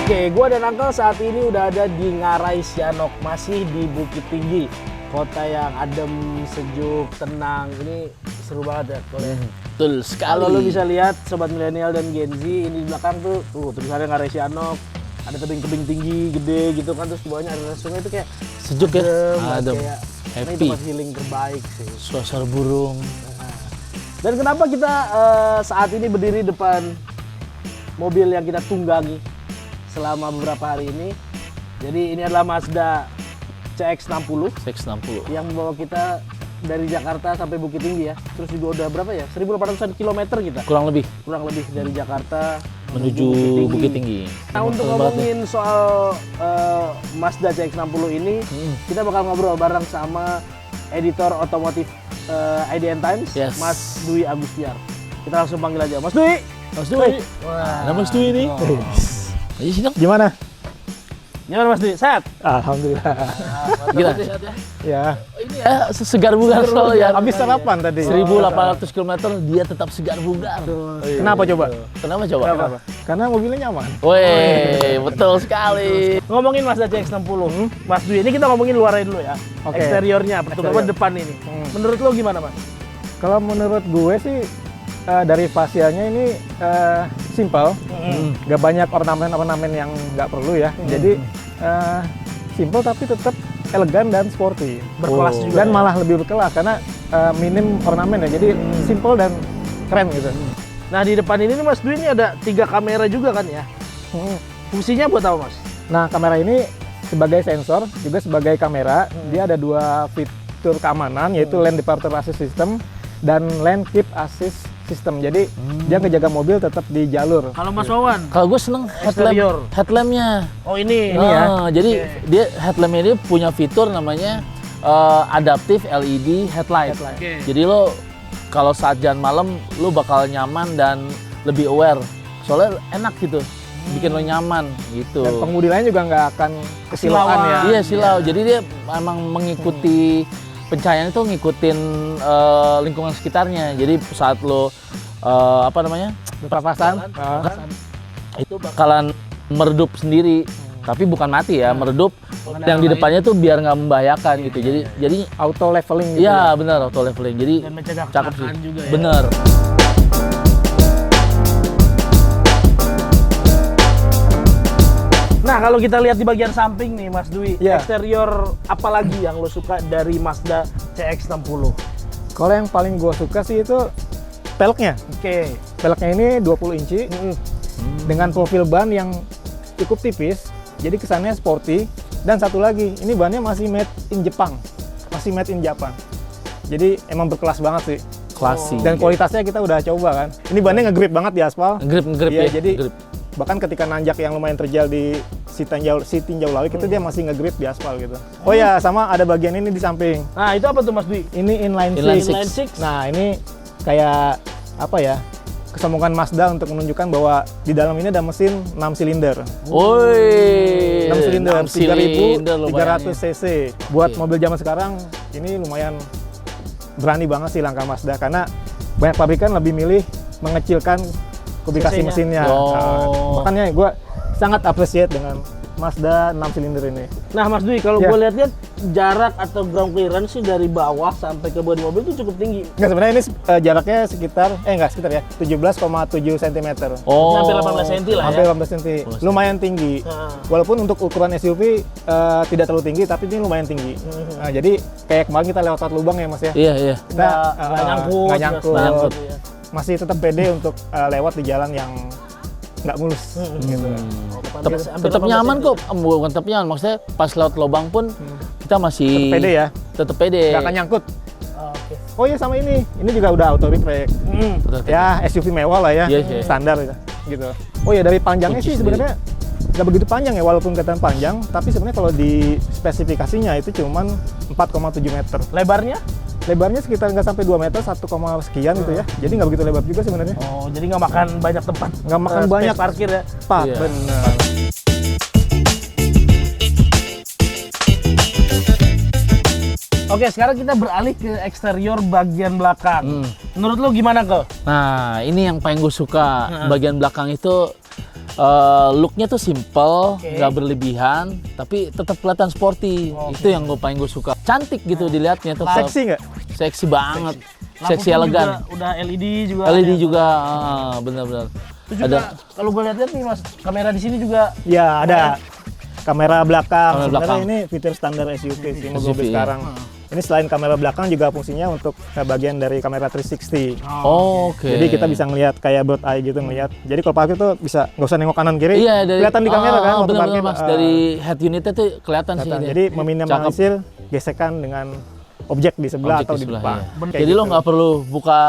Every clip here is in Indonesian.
Oke, gua dan Uncle saat ini udah ada di Ngarai Sianok, masih di Bukit Tinggi. Kota yang adem, sejuk, tenang. Ini seru banget ya. Betul sekali. Kalau lu bisa lihat sobat milenial dan Gen Z, ini di belakang tuh tulisannya Ngarai Sianok. Ada tebing-tebing tinggi, gede gitu kan, terus di bawahnya ada sungai itu kayak sejuk ya. adem. Kayak, Happy. ini tempat healing terbaik sih. Suasana burung. Dan kenapa kita saat ini berdiri depan mobil yang kita tunggangi selama beberapa hari ini? Jadi ini adalah Mazda CX-60 CX-60. yang membawa kita dari Jakarta sampai Bukit Tinggi ya. Terus juga udah berapa ya? 1.800 kilometer kita. Kurang lebih Kurang lebih dari Jakarta menuju Bukit Tinggi. Nah, untuk ngomongin soal Mazda CX-60 ini, kita bakal ngobrol bareng sama editor otomotif IDN Times, Yes. Mas Dwi Agustiar. Kita langsung panggil aja, Mas Dwi. Mas Dwi. Wah. Nah, Mas Dwi ini. Ayo sini. Gimana? Gimana Mas Dwi? Sehat? Alhamdulillah. Gila. Ya. Ini ya segar bugar soal ya. Habis sarapan tadi. 1.800 km dia tetap segar bugar. Kenapa coba? Kenapa coba? Kenapa? Karena mobilnya nyaman. Weh, betul sekali. Ngomongin Mazda CX-60, Mas Dwi, ini kita ngomongin luarnya dulu ya. Oke. Eksteriornya, terutama depan ini. Menurut lo gimana, Mas? Kalau menurut gue sih dari fasianya ini simple. Gak banyak ornamen-ornamen yang nggak perlu ya. Jadi simple tapi tetap elegan dan sporty. Berkelas juga. Dan malah lebih berkelas karena minim ornamen ya. Jadi simple dan keren gitu. Nah, di depan ini nih, Mas Dwi, ini ada 3 kamera juga kan ya? Fungsinya buat apa, Mas? Nah, kamera ini sebagai sensor juga sebagai kamera. Dia ada 2 fitur keamanan yaitu Lane Departure Assist System dan Lane Keep Assist System. Jadi dia ngejaga mobil tetap di jalur. Kalau Mas Wawan? Kalau gue seneng Eksterior. headlampnya. Oh, ini. Ini ya. Jadi dia headlampnya ini punya fitur namanya adaptive LED headlight. Oke. Jadi lo kalau saat jalan malam lo bakal nyaman dan lebih aware. Soalnya enak gitu, bikin lo nyaman gitu. Dan pengemudi lain juga nggak akan kesilapan ya. Iya silau. Jadi dia emang mengikuti pencahayaan itu ngikutin lingkungan sekitarnya. Jadi saat lo apa namanya Papasan. itu bakalan meredup sendiri. Tapi bukan mati ya, meredup. Yang di depannya tuh biar nggak membahayakan gitu. Jadi Auto leveling gitu. iya benar auto leveling. Jadi Dan mencegah cakep sih. kecelakaan juga ya. Bener. Nah, kalau kita lihat di bagian samping nih, Mas Dwi, Iya. eksterior apa lagi yang lo suka dari Mazda CX-60? Kalau yang paling gue suka sih itu peleknya. Oke. Peleknya ini 20 inci dengan profil ban yang cukup tipis. Jadi kesannya sporty. Dan satu lagi, ini bannya masih made in Jepang. Masih made in Japan. Jadi emang berkelas banget sih. Klasi. Dan kualitasnya kita udah coba kan. Ini bannya nge-grip banget di aspal. Grip Iya, ya. jadi grip. bahkan ketika nanjak yang lumayan terjal di si tinjau lawik itu dia masih nge-grip di aspal gitu. Oh ya, sama ada bagian ini di samping. Nah, itu apa tuh, Mas Dwi? Ini inline Inline six. Inline six. Nah, ini kayak apa ya? Kesombongan Mazda untuk menunjukkan bahwa di dalam ini ada mesin 6 silinder. Woi. 6 silinder, 3.300 3.300 cc. Buat mobil zaman sekarang ini lumayan berani banget sih langkah Mazda karena banyak pabrikan lebih milih mengecilkan kubikasi CC-nya. mesinnya. Oh. Nah, makanya gue sangat appreciate dengan Mazda 6 silinder ini. Nah, Mas Dwi, kalau Ya. gue lihat-lihat jarak atau ground clearance sih dari bawah sampai ke bodi mobil itu cukup tinggi. Nggak, sebenarnya ini jaraknya sekitar, nggak sekitar ya, 17,7 cm. Oh. Hampir 18 cm lah Hampir ya. 18 cm. Lumayan tinggi. Nah. Walaupun untuk ukuran SUV tidak terlalu tinggi, tapi ini lumayan tinggi. Nah, jadi kayak kemarin kita lewat lubang ya Mas ya. Iya, iya. Kita Nggak nyangkut. nggak nyangkut. nggak nyangkut, ya. Masih tetap pede untuk lewat di jalan yang nggak mulus. Gitu. Hampir Tetap 18 nyaman cm. kok, bukan tetap nyaman. Maksudnya pas lewat lubang pun kita masih Tetap pede ya. Tetap pede. Nggak akan nyangkut. Oh, oke. Oh iya sama ini juga udah auto retract. Ya SUV mewah lah ya, Iya. standar gitu. Oh ya dari panjangnya Kunci sih sebenarnya nggak begitu panjang ya, walaupun kelihatan panjang, tapi sebenarnya kalau di spesifikasinya itu cuman 4,7 meter. Lebarnya? Lebarnya sekitar nggak sampai 2 meter, 1, sekian gitu ya. Jadi nggak begitu lebar juga sebenarnya. Oh, jadi nggak makan banyak tempat. Nggak makan space banyak parkir ya. Pak, Iya. bener. Oke, sekarang kita beralih ke eksterior bagian belakang. Menurut lu gimana, Ko? Nah, ini yang paling gue suka. Bagian belakang itu looknya tuh simple, nggak berlebihan, tapi tetap kelihatan sporty. Itu yang paling gue suka. Cantik gitu dilihatnya, tetap Seksi nggak? seksi banget, Lampu seksi pun elegan. juga udah LED juga. LED ya. juga, benar-benar. Itu juga kalau gue lihat nih Mas, kamera di sini juga Ya ada kamera belakang. Kamera Sebenarnya belakang. ini fitur standar SUV sih mobil SUV, sekarang. Ini selain kamera belakang juga fungsinya untuk bagian dari kamera 360. Oke. Jadi kita bisa ngelihat kayak bird eye gitu ngelihat. Jadi kalau parkir tuh bisa nggak usah nengok kanan kiri. Iya, dari kelihatan di kamera kan waktu benar-benar, parkir. Mas. Dari head unitnya tuh kelihatan sih. kelihatan. ini. Jadi meminimalisir gesekan dengan objek di sebelah Objek atau di di sebelah, depan. iya. Kayak Jadi lo gitu. nggak perlu buka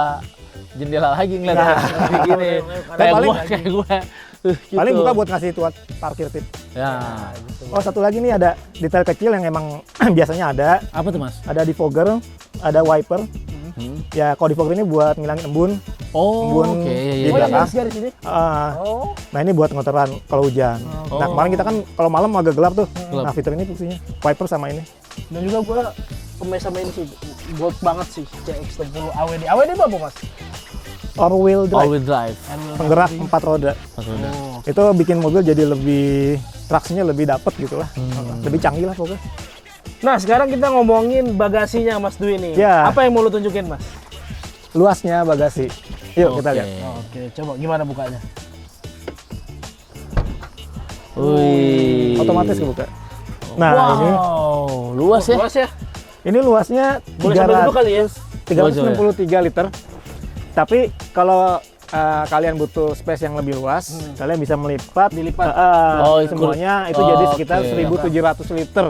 jendela lagi ngeliat kayak gini. Kayak paling- kayak gue. Gitu. Paling buka buat ngasih tuat parkir tip. Ya. Oh satu lagi nih ada detail kecil yang emang biasanya ada. Apa tuh, Mas? Ada defogger, ada wiper. Ya kalau defogger ini buat ngilangin embun. Oh, Embun oke. Iya, di iya. Oh, yang belakang. garis-garis ini. Ah, Nah ini buat ngotoran kalau hujan. Oh. Nah kemarin kita kan kalau malam agak gelap tuh. Gelap. Nah fitur ini fungsinya wiper sama ini. Dan juga gue kemes sama ini sih, gold banget sih CX-60 AWD. AWD itu apa, Mas? All-wheel drive, All wheel drive. penggerak 4 roda. Pas udah. Itu bikin mobil jadi lebih traksinya lebih dapet gitu lah. Lebih canggih lah pokoknya. Nah, sekarang kita ngomongin bagasinya Mas Dwi nih. Ya. Apa yang mau lu tunjukin, Mas? Luasnya bagasi. Yuk kita Oke. lihat. Oke, coba gimana bukanya? Wih. Otomatis kebuka. Nah ini Wow, luas ya. Luas ya? ini luasnya Boleh sambil duduk kali ya? 363 liter. Tapi kalau kalian butuh space yang lebih luas, kalian bisa melipat. Dilipat. Oh, itu semuanya itu oh, jadi sekitar oke. 1.700 liter.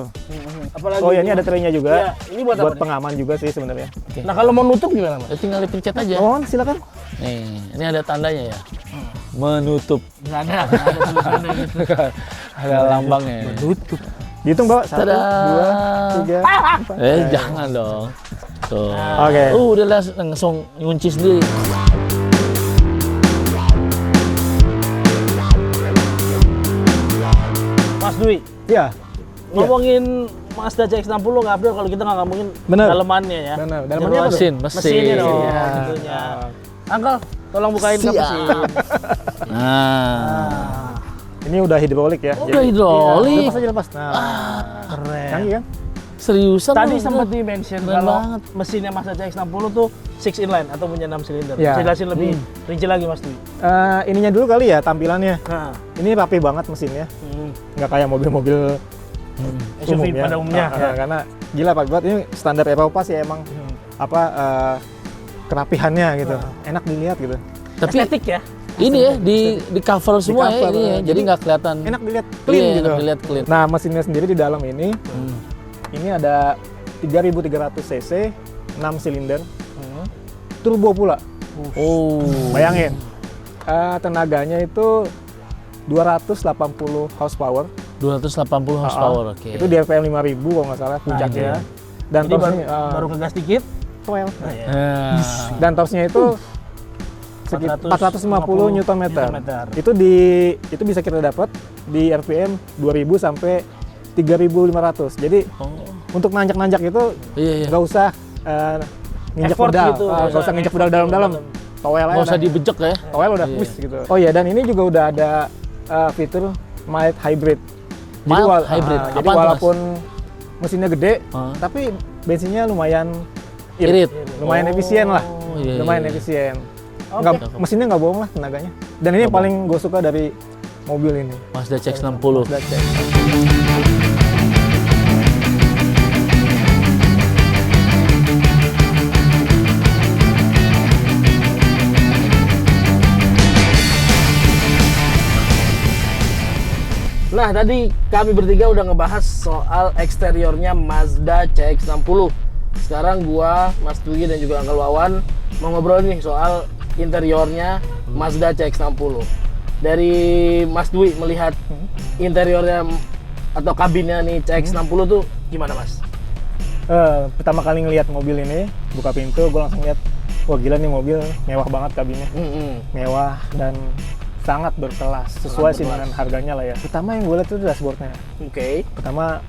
Apalagi Oh ya ini ada traynya juga. Iya, ini buat apa nih? pengaman juga sih sebenarnya. Nah, kalau mau nutup gimana, Mas? Ya, tinggal dipencet aja. Oh silakan. Nih, ini ada tandanya ya. Menutup. Nggak ada tulisannya gitu. Ada lambangnya. Nutup. Dihitung bawa 1, Tada. 2, 3, 4. Jangan dong. Tuh. Oke. Udah langsung ngunci sendiri. Mas Dwi, Ya. ngomongin Mazda CX-60 nggak Abdul kalau kita nggak ngomongin Bener. dalemannya ya. Bener. Dalemannya apa tuh? Mesin. Mesinnya dong, Iya. tentunya. Uncle, tolong bukain kap Siap. mesin. Nah. Ini udah hidrolik ya. Udah hidrolik. Lepas aja lepas. Nah, Keren. canggih kan? Seriusan Tadi lu, sempat bener. di-mention Keren kalau banget. mesinnya Mazda CX-60 tuh 6 inline atau punya 6 silinder. Ya. Bisa jelasin lebih rinci lagi Mas Dwi. Ininya dulu kali ya tampilannya. Nah, Ini rapi banget mesinnya. hmm. Nggak kayak mobil-mobil SUV umum ya. pada umumnya. Karena gila Pak buat ini standar Eropa sih emang apa kerapihannya gitu. Enak dilihat gitu. Tapi Estetik ya. ini ya di cover semua ya cover, ini ya. Jadi nggak kelihatan. Enak dilihat clean Iya, gitu. enak dilihat clean. Nah, mesinnya sendiri di dalam ini ini ada 3.300 cc, 6 silinder, turbo pula. Oh. Bayangin, tenaganya itu 280 horsepower. 280 horsepower, oke. Itu di RPM 5.000 kalau nggak salah puncaknya. Dan Jadi baru, torsinya baru kegas dikit. well. Nah. Dan torsinya itu 450 Nm. Newtonmeter. Itu bisa kita dapat di RPM 2000 sampai 3.500. Jadi untuk nanjak-nanjak itu Iya, iya. nggak usah nginjek Effort pedal, gitu, nggak usah nginjek pedal dalam-dalam. Towel Nggak usah aja, dibejek ya. towel udah Iya. wis gitu. Oh iya, dan ini juga udah ada fitur mild hybrid. Mild hybrid, Jadi apaan tuh, walaupun mesinnya gede, Hah? tapi bensinnya lumayan Irit. lumayan efisien lah, iya, lumayan iya. efisien. Oke. Mesinnya nggak bohong lah tenaganya. Dan ini yang paling gue suka dari mobil ini. Mazda CX-60. Mazda CX. Nah, tadi kami bertiga udah ngebahas soal eksteriornya Mazda CX-60. sekarang gua, Mas Dwi dan juga Uncle Wawan mau ngobrol nih soal interiornya Mazda CX-60. Dari Mas Dwi melihat interiornya atau kabinnya nih CX-60 tuh gimana, Mas? Pertama kali ngelihat mobil ini, buka pintu, gue langsung lihat, wah gila nih mobil, mewah banget kabinnya. Mewah dan sangat berkelas, sesuai sih dengan harganya lah ya. Pertama yang gue lihat itu dashboardnya. Oke. Pertama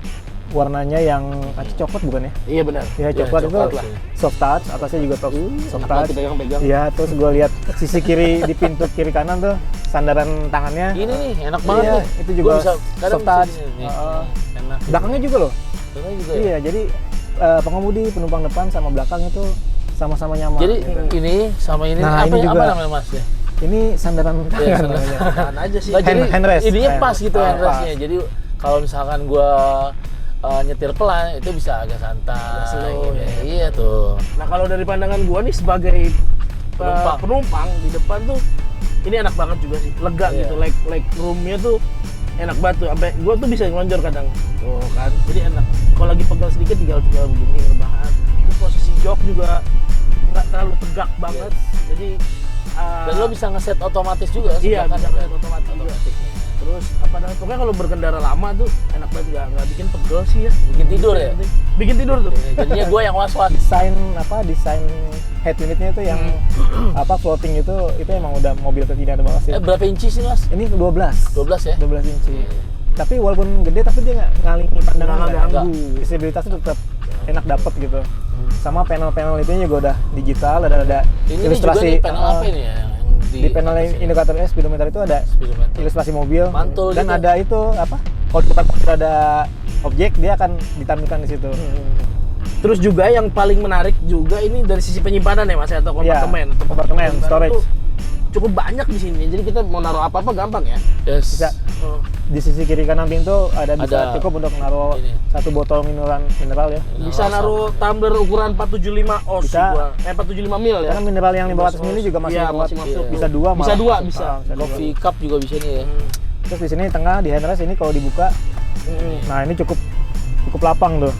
warnanya yang coklat bukan ya? Iya benar. Ya coklat itu coklat lah. soft touch, atasnya juga soft Apa touch. pegang-pegang? Iya, terus gue lihat sisi kiri di pintu kiri kanan tuh sandaran tangannya. Ini nih enak banget Iya, nih. itu Gua juga bisa kadang soft touch. bisa nih. Heeh. Enak. Belakangnya juga loh. Belakangnya juga ya? Iya, jadi pengemudi, penumpang depan sama belakang itu sama-sama nyaman. Jadi gitu. ini sama ini Nah, apa ini juga. apa namanya Mas ya? Ini sandaran tangan sandaran namanya. Tahan aja sih. Nggak, jadi handrest. ininya pas gitu Ah, handrestnya. pas. Jadi kalau misalkan gua nyetir pelan itu bisa agak santai. Agak slow, gitu. ya. Iya tuh. Nah kalau dari pandangan gua nih sebagai penumpang di depan tuh ini enak banget juga sih, lega Iya. gitu, leg roomnya tuh enak banget tuh, sampai gua tuh bisa ngelonjor kadang, tuh kan, jadi enak. Kalau lagi pegal sedikit tinggal begini rebahan. Terus posisi jok juga nggak terlalu tegak banget, jadi Dan lo bisa ngeset otomatis juga iya sebelah bisa kanan. ngeliat otomatis juga. Otomatisnya. Terus apa namanya, pokoknya kalau berkendara lama tuh enak banget, nggak bikin pegel sih ya. Bikin tidur ya? Bikin tidur tuh. Iya, jadinya gue yang was-was. Desain head unitnya itu yang floating itu emang udah mobil kekinian banget sih. Berapa inci sih Mas? Ini 12. 12 ya? 12 inci. Tapi walaupun gede tapi dia nggak ngalingi pandangan. Nggak kan? ganggu. Visibilitasnya tetap enak dapet gitu. Sama panel-panel itu juga udah digital, ada Ini ilustrasi. juga nih panel apa ini ya? Yang Di panel indikatornya speedometer itu ada Speedometer. ilustrasi mobil. Mantul dan gitu. ada itu apa? Kalau di depan mobil ada objek, dia akan ditampilkan di situ. Terus juga yang paling menarik juga ini dari sisi penyimpanan ya Mas, atau kompartemen. Iya, kompartemen, storage. Itu cukup banyak di sini. Jadi kita mau naruh apa-apa gampang ya. Yes. Bisa di sisi kiri kanan pintu bisa Ada cukup untuk naruh ini. satu botol mineral ya. Bisa naruh tumbler ukuran 475 oz Bisa. juga. 475 mil ya. Karena mineral yang 500 mili juga masih Iya, muat. masih masuk. Bisa dua Bisa malah. dua, bisa. Bisa dua. Coffee cup juga bisa nih ya. Terus di sini tengah di handrest ini kalau dibuka, nah ini cukup lapang tuh.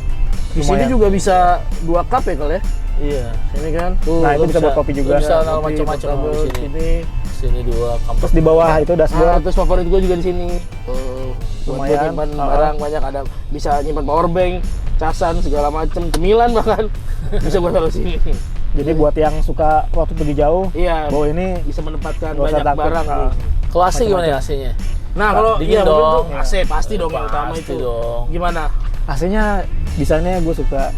Di sini Lumayan. juga bisa 2 cup ya kalau ya. Iya. Sini kan. Nah, itu lo bisa buat kopi juga. lo Bisa naruh Kopi, macam-macam portable di sini. sini. Sini dua kamar. Terus di bawah itu Nah, dashboard. terus favorit gue juga di sini. Buat Lumayan. nyimpan barang banyak, ada bisa nyimpan power bank, casan segala macam, cemilan bahkan bisa buat taruh sini. Jadi buat yang suka waktu pergi jauh, Iya, bawa ini bisa menempatkan nggak usah banyak takut. barang. Nah. Kalau AC gimana ya AC-nya? Nah, kalau Dingin iya mobil dong. tuh AC pasti dong yang utama Pasti itu. dong. Gimana? AC-nya desainnya gue suka.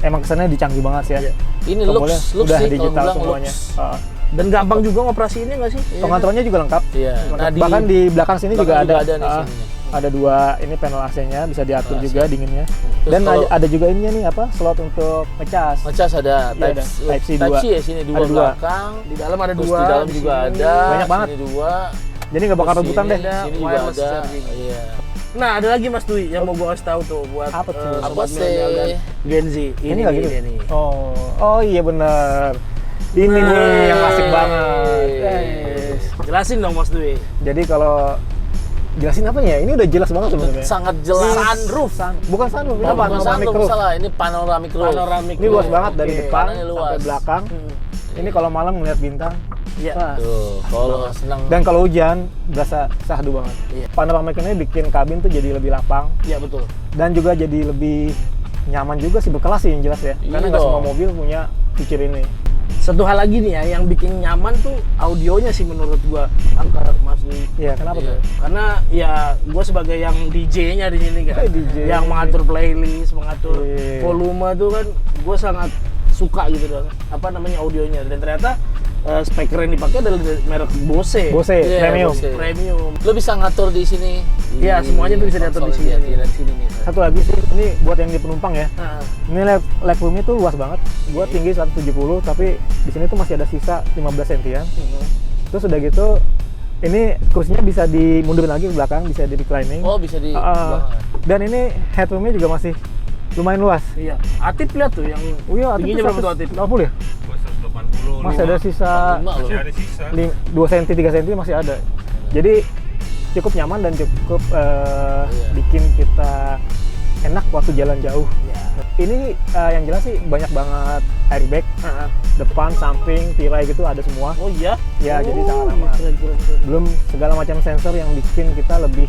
Emang kesannya dicanggih banget sih ya. Iya. Ini Tombolnya looks udah sih kalau digital bilang semuanya. looks. Dan gampang juga ngoperasiinnya nggak sih? Pengontrolnya juga lengkap. Iya. Nah, Bahkan di belakang sini juga belakang ada. juga ada nih ah, sininya. ada dua ini panel AC-nya bisa diatur AC. juga dinginnya. Terus Dan kalau- ada juga ininya nih apa? Slot untuk ngecas. Ngecas ada Iya, ada. Type C dua. Type C ya sini dua Ada dua. belakang. Di dalam ada Terus dua. di dalam di juga sini. ada. Banyak banget. Sini dua. Jadi nggak bakal Terus rebutan sini deh. ada Sini juga wireless ada. charging. Iya. Nah, ada lagi Mas Dwi yang mau gua kasih tahu tuh buat Apa tuh? sobat Apa sih? milenial dan Gen Z. Ini nggak gitu? dia nih. Oh iya bener. Ini nih yang asik banget. Jelasin dong Mas Dwi. Jadi kalau jelasin apa ya? Ini udah jelas banget sebenarnya. Sangat jelas. Sunroof. Bukan sunroof, ini Oh, bukan panoramic sunroof, roof. salah. Ini panoramic roof. Panoramic Ini luas roof. banget dari Oke. depan Kanannya luas. sampai belakang. Ini kalau malam ngeliat bintang. Iya. Wah. Tuh, kalau senang. Dan kalau hujan berasa sahdu banget. Iya. Panoramic ini bikin kabin tuh jadi lebih lapang Iya betul. dan juga jadi lebih nyaman juga sih, berkelas sih yang jelas ya. Iya Karena nggak semua dong. mobil punya fitur ini. Satu hal lagi nih ya yang bikin nyaman tuh audionya sih menurut gua, angker Mas Dwi. Iya, kenapa Iya. tuh? Karena ya gue sebagai yang DJ-nya di sini kan, DJ. yang mengatur playlist, mengatur Iya. volume tuh kan, gue sangat suka gitu dong. Apa namanya audionya, dan ternyata speaker yang dipakai adalah dari merek Bose. Bose Iya, premium. Bose. Premium. Lo bisa ngatur di sini. Iya, semuanya tuh bisa diatur di sini. Konsol Nih, dari sini nih. Satu lagi sih, ini buat yang di penumpang ya. Nah, Ini legroomnya tuh luas banget. Gua tinggi 170, tapi di sini tuh masih ada sisa 15 sentian. Terus udah gitu, ini kursinya bisa dimundurin lagi ke belakang, bisa di reclining. Oh, bisa di Dan ini headroomnya juga masih lumayan luas. iya. Atip lihat tuh yang Oh iya, tingginya berapa tuh Atip? 80 ya? 180. Masih ada sisa 5 loh. Masih ada sisa. 2 cm, 3 cm masih ada. Jadi cukup nyaman dan cukup bikin kita enak waktu jalan jauh. Ya. Ini yang jelas sih banyak banget airbag, depan, samping, tirai gitu ada semua. Oh iya? Ya, Oh, jadi sangat aman. keren. Belum segala macam sensor yang bikin kita lebih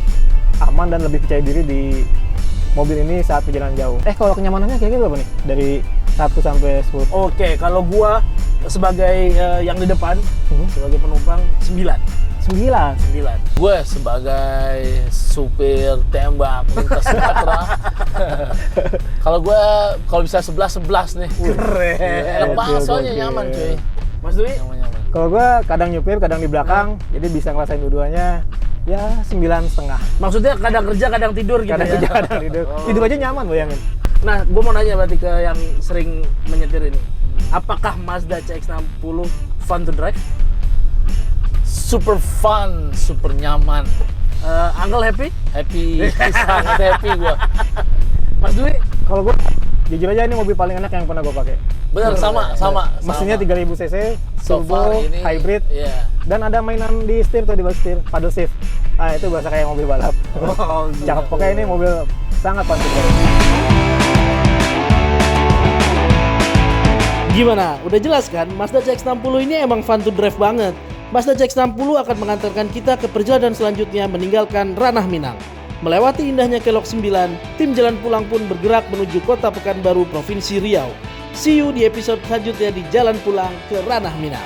aman dan lebih percaya diri di mobil ini saat perjalanan jauh. Kalau kenyamanannya kayak gitu apa nih? Dari 1 sampai 10. Oke, kalau gua sebagai yang di depan, sebagai penumpang 9. 9. Gue sebagai supir tembak lintas Sumatera. Kalau bisa 11 nih. Keren. Enak banget soalnya, Gokil. nyaman cuy. Mas Dwi? Nyaman. Kalau gue kadang nyupir, kadang di belakang, jadi bisa ngerasain dua-duanya. Ya 9,5. Maksudnya kadang kerja, kadang tidur gitu Kadang ya? kerja, kadang tidur. Tidur aja nyaman, bayangin. Nah, gue mau nanya berarti ke yang sering menyetir ini. Apakah Mazda CX-60 fun to drive? Super fun, super nyaman. Uncle happy? Happy, sangat happy gue. Mas Dwi? Kalau gue jujur aja ini mobil paling enak yang pernah gue pakai. Bener, sama. Mesinnya 3000 cc, So turbo, far ini, hybrid, iya. dan ada mainan di setir tuh, di bawah setir, paddle shift. Itu berasa kayak mobil balap. Oh, Cakep, pokoknya ini mobil sangat fun to drive. Gimana? Udah jelas kan? Mazda CX-60 ini emang fun to drive banget. Mazda CX-60 akan mengantarkan kita ke perjalanan selanjutnya meninggalkan Ranah Minang. Melewati indahnya Kelok 9, tim Jalan Pulang pun bergerak menuju Kota Pekanbaru, Provinsi Riau. See you di episode selanjutnya di Jalan Pulang ke Ranah Minang.